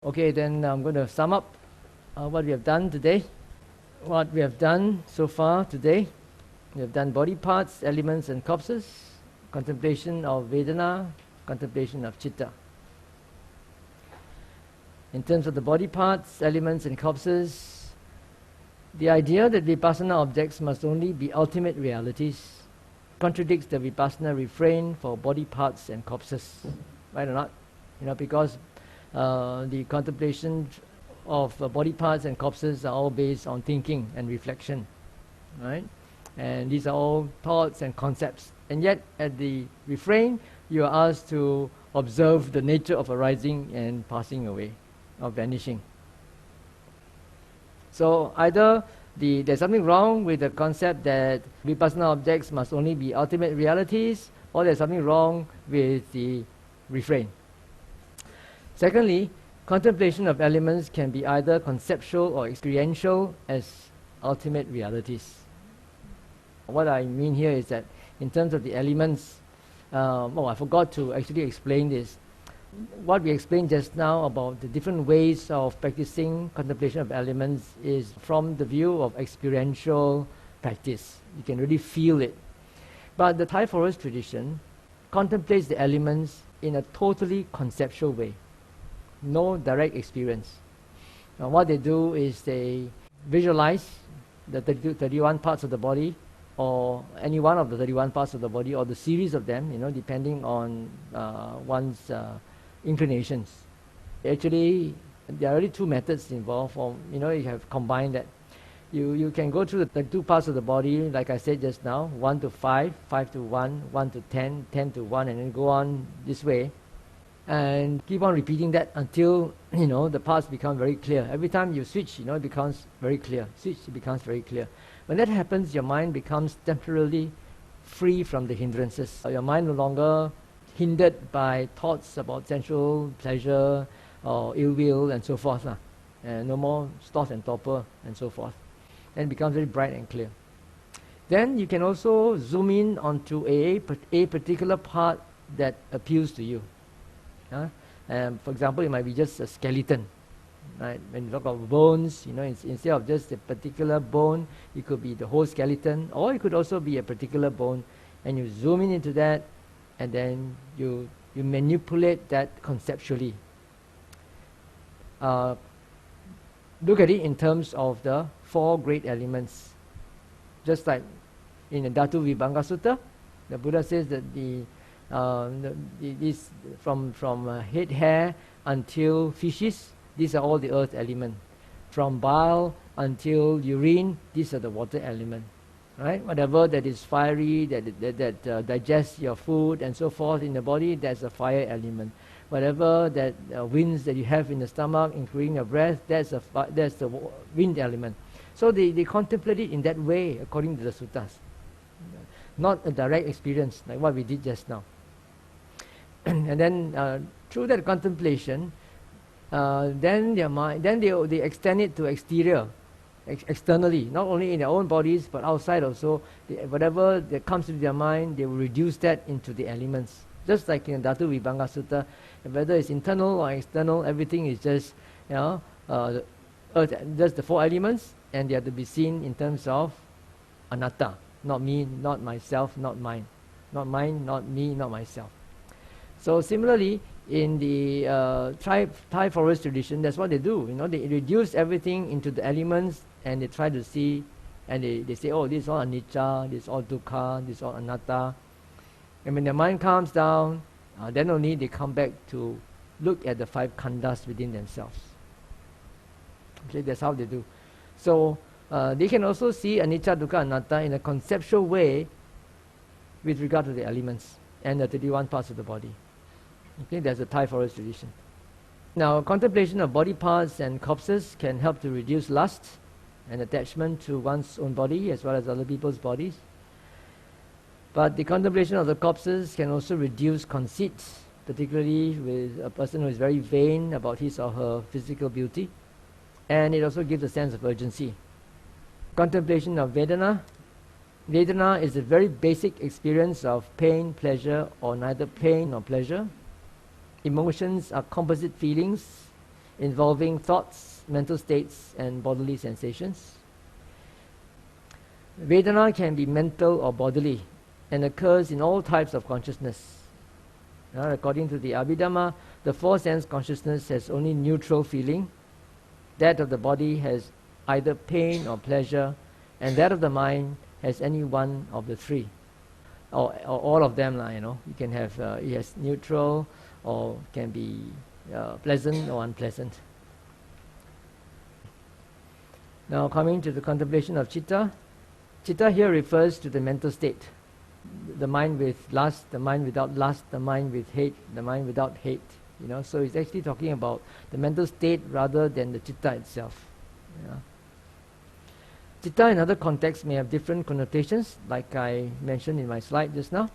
Okay, then I'm going to sum up what we have done today. What we have done so far today, we have done body parts, elements and corpses, contemplation of Vedana, contemplation of Chitta. In terms of the body parts, elements and corpses, the idea that Vipassana objects must only be ultimate realities contradicts the Vipassana refrain for body parts and corpses, right or not? Because the contemplation of body parts and corpses are all based on thinking and reflection, right? And these are all thoughts and concepts. And yet, at the refrain, you are asked to observe the nature of arising and passing away, of vanishing. So either there's something wrong with the concept that Vipassana objects must only be ultimate realities, or there's something wrong with the refrain. Secondly, contemplation of elements can be either conceptual or experiential as ultimate realities. What I mean here is that in terms of the elements, I forgot to actually explain this. What we explained just now about the different ways of practicing contemplation of elements is from the view of experiential practice. You can really feel it. But the Thai forest tradition contemplates the elements in a totally conceptual way. No direct experience. What they do is they visualize the 31 parts of the body, or any one of the 31 parts of the body, or the series of them, depending on one's inclinations. Actually, there are really two methods involved. You have combined that. You can go through the two parts of the body, like I said just now, 1 to 5, 5 to 1, 1 to 10, 10 to 1, and then go on this way. And keep on repeating that until the parts become very clear. Every time you switch, it becomes very clear. Switch, it becomes very clear. When that happens, your mind becomes temporarily free from the hindrances. Your mind no longer hindered by thoughts about sensual pleasure or ill will and so forth, and no more sloth and torpor and so forth. And it becomes very bright and clear. Then you can also zoom in onto a particular part that appeals to you. For example, it might be just a skeleton, right? When you talk about bones, instead of just a particular bone, it could be the whole skeleton, or it could also be a particular bone, and you zoom in into that, and then you manipulate that conceptually. Look at it in terms of the four great elements. Just like in the Dhatu Vibhanga Sutta, the Buddha says that this from head hair until fishes, these are all the earth element. From bile until urine, these are the water element. Right? Whatever that is fiery, that digests your food and so forth in the body, that's a fire element. Whatever that winds that you have in the stomach, including your breath, that's the wind element. So they contemplate it in that way according to the suttas. Not a direct experience like what we did just now. And then through that contemplation, then their mind, then they extend it to exterior, externally, not only in their own bodies but outside also. Whatever that comes to their mind, they will reduce that into the elements. Just like in Dhatu Vibhanga Sutta, whether it's internal or external, everything is just earth, just the four elements, and they have to be seen in terms of anatta, not me, not myself, not mine, not mine, not me, not myself. So similarly, in the Thai forest tradition, that's what they do. They reduce everything into the elements, and they try to see, and they say, oh, this is all anicca, this is all dukkha, this is all anatta. And when their mind calms down, then only they come back to look at the five khandhas within themselves. Okay, that's how they do. So they can also see anicca, dukkha, anatta in a conceptual way with regard to the elements and the 31 parts of the body. Okay, there's a Thai forest tradition. Now, contemplation of body parts and corpses can help to reduce lust and attachment to one's own body as well as other people's bodies. But the contemplation of the corpses can also reduce conceit, particularly with a person who is very vain about his or her physical beauty. And it also gives a sense of urgency. Contemplation of Vedana. Vedana is a very basic experience of pain, pleasure, or neither pain nor pleasure. Emotions are composite feelings involving thoughts, mental states, and bodily sensations. Vedana can be mental or bodily and occurs in all types of consciousness. According to the Abhidhamma, the four sense consciousness has only neutral feeling. That of the body has either pain or pleasure, and that of the mind has any one of the three, or all of them. You can have it has neutral, or can be pleasant or unpleasant. Now coming to the contemplation of citta. Citta here refers to the mental state. The mind with lust, the mind without lust, the mind with hate, the mind without hate. So it's actually talking about the mental state rather than the citta itself. Citta in other contexts may have different connotations, like I mentioned in my slide just now.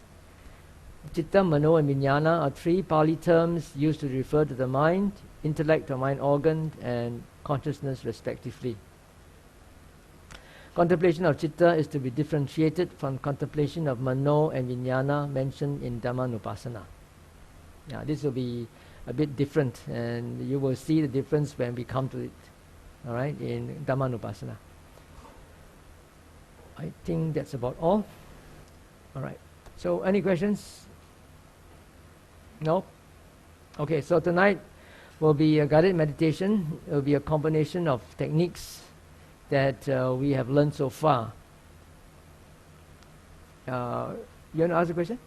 Citta, mano, and vijnana are three Pali terms used to refer to the mind, intellect or mind organ, and consciousness respectively. Contemplation of citta is to be differentiated from contemplation of mano and vijnana mentioned in Dhammanupassana. This will be a bit different, and you will see the difference when we come to it, alright, in Dhammanupassana. I think that's about all. Alright, so any questions? No? Okay, so tonight will be a guided meditation. It will be a combination of techniques that we have learned so far. You want to ask a question?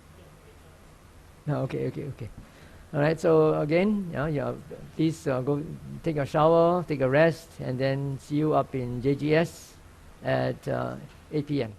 No, okay. Alright, so again, please go take a shower, take a rest, and then see you up in JGS at 8 p.m.